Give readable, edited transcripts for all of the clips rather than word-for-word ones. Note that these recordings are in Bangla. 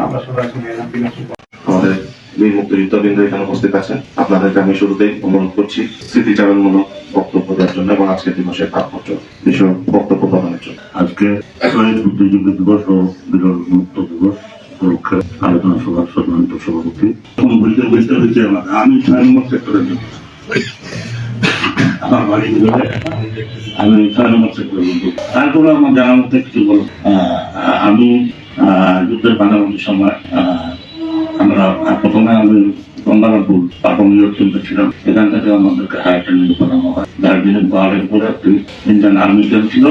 আমরা সবাই আমাদের বীর মুক্তিযোদ্ধাবৃন্দ এখানে উপস্থিত আছেন, আপনাদেরকে আমি শুরুতেই অনুরোধ করছি স্মৃতিচারণমূলক বক্তব্য দেওয়ার জন্য এবং আজকের দিবসের তাৎপর্য বিষয়ক বক্তব্য প্রদানের জন্য। আজকে শহীদ বুদ্ধিজীবী দিবস ও বীর মুক্ত দিবস উপলক্ষে আলোচনা সভার সম্মানিত সভাপতি বুঝতে হয়েছে আমি 6 নম্বর সেক্টরের জন্য আমার বাড়ি আমি 6 নম্বর সেক্টরের বন্ধু। তারপরে আমার জানার মধ্যে কিছু বলো, আমি যুদ্ধের বানানোর সময় আমরা প্রথমে আমি গঙ্গারামপুর প্রাথমিক কেন্দ্রে ছিলাম। এখান থেকে আমাদেরকে হায়ার ট্রেনিং করানো হয়। দার্জিলিং পাহাড়ের উপরে একটি ইন্ডিয়ান আর্মি ক্যাম্প ছিল,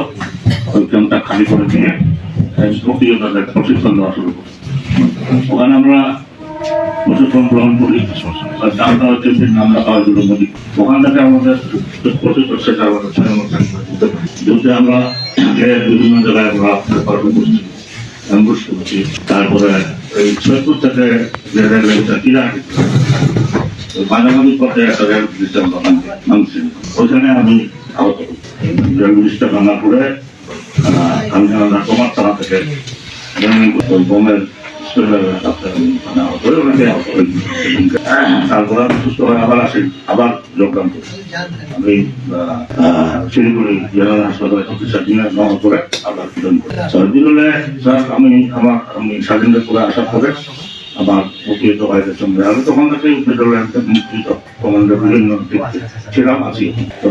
ওই ক্যাম্পটা খালি করে দিয়ে মুক্তিযোদ্ধাদের প্রশিক্ষণ দেওয়া শুরু করি। ওখানে আমরা প্রশিক্ষণ গ্রহণ করি, নামটা হচ্ছে নামটা পাওয়া শুরু করি। ওখান থেকে আমাদের প্রশিক্ষণ সেটা যুদ্ধে আমরা বিভিন্ন জায়গায় আমরা পারফর্ম করছি। তারপরে এই সৈয়দপুর থেকে মাঝামাঝি পথে একটা রেল ব্রিজটা নামছি, ওইখানে আমি আহত রেল ব্রিজটা ভাঙা করে আমি কুমার থানা থেকে ওই বোমের তারপরে সুস্থ হয়ে আবার আসি, আবার যোগদান করি। আমি শিলিগুড়ি জেনারেল হাসপাতালে চিকিৎসা দিনে নেওয়ার পরে আবার ফিরন করি। আমি স্বাধীনতা করে আসার পরে আমার মুক্তিযুদ্ধ ভাইদের সঙ্গে আমি তখন থেকে মুক্তিযুদ্ধ কমান্ডার বিভিন্ন ছিলাম আছি। তো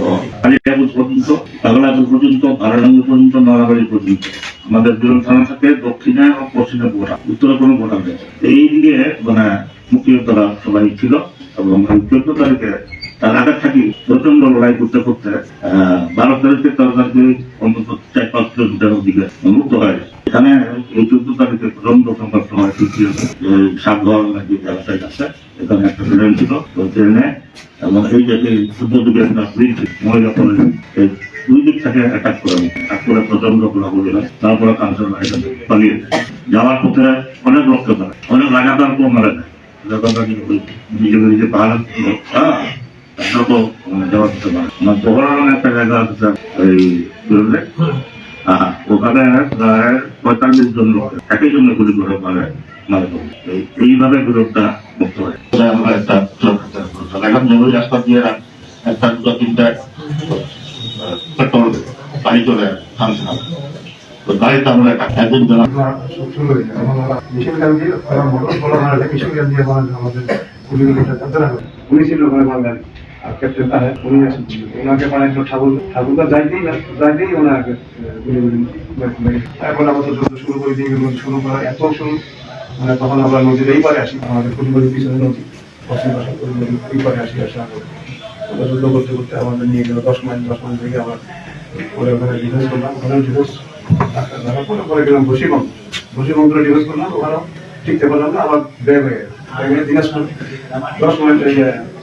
পর্যন্ত বাংলাদেশ পর্যন্ত ভারাডাঙ্গি পর্যন্ত নড়াবাড়ি পর্যন্ত আমাদের বিরল থানা থেকে দক্ষিণে ও পশ্চিমে গোটা উত্তরে কোনো গোটা নেই। এই দিকে মানে মুক্তিযোদ্ধারা সবাই ছিল এবং 14 তারিখে তার আগে থাকি প্রচন্ড লড়াই করতে করতে 12 তারিখে তাদেরকে অন্তত 4-5 কিলোমিটার দিকে মুক্ত হয়। এখানে এই 14 তারিখে প্রচন্ড সংঘর্ষ হয় সাতঘর নাকি ব্যবসায়ী আছে, এখানে একটা ট্রেন ছিল, ওই ট্রেনে এবং এই যে যুদ্ধ দিকে একটা ব্রিজ মহিলা কলেজ দুই দিক থেকে অ্যাটাক করে প্রচন্ড গোলাগুলি হয়। তারপরে কাঞ্চন পালিয়ে যাওয়ার পথে অনেক রক্ত ধরে, অনেক লাগাতার কেউ মারা যায়। নিজে পাহাড় তো যাওয়া যেতে পারে আমার বহরান একটা জায়গা আছে এই ওখানে 45 জন লোক একই জন্য গুলি করে মারা এইভাবে বিরোধটা মুক্ত হয়। আমরা একটা এখন জরুরি রাস্তা দিয়ে একটা 2-3টা পেট্রোল গাড়ি চলে থামছে না, তো গাড়িতে আমরা একদিন উনি ছিল ওখানে বাঙালি আর ক্যাপ্টেন তাহের উনি আছেন, ওনাকে মানে ঠাকুরদা যাইতেই ওনাকে এখন আমাদের যুদ্ধ শুরু করে দিয়ে শুরু করা এত শুরু মানে তখন আমরা নদীর এই পারে আসি, আমাদের ফুটবলের পিছনে নদী পশ্চিম পাশে নদীর এই পারে আসি আমরা যুদ্ধ করতে করতে আমাদের নিয়ে গেল 10 মাইল থেকে আমরা পরে ওখানে ডিফেন্স করলাম। ওখানে ডিফেন্স পরে গেলাম বসিগঞ্জ ডিফেন্স করলাম, ওখানেও ঠিকতে পারলাম না, আবার ব্যাগ হয়ে গেল দিনাজপুর 10 মাইল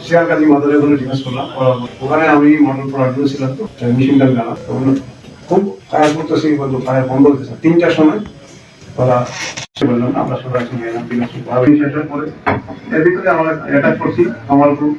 শিয়ালকাজি মাদারে বলে ডিফেন্স করলাম। ওখানে আমি মডেল প্রোডাক্ট ছিলাম, তো মেশিন গান গানা খুব ফায়ার করতেছি, ফায়ার বন্ধ হতেছে 3টার সময় ওরা বললাম আমরা সবাই সঙ্গে এলাম দিনাজপুর পরে এর ভিতরে আমরা অ্যাটাক করছি আমার খুব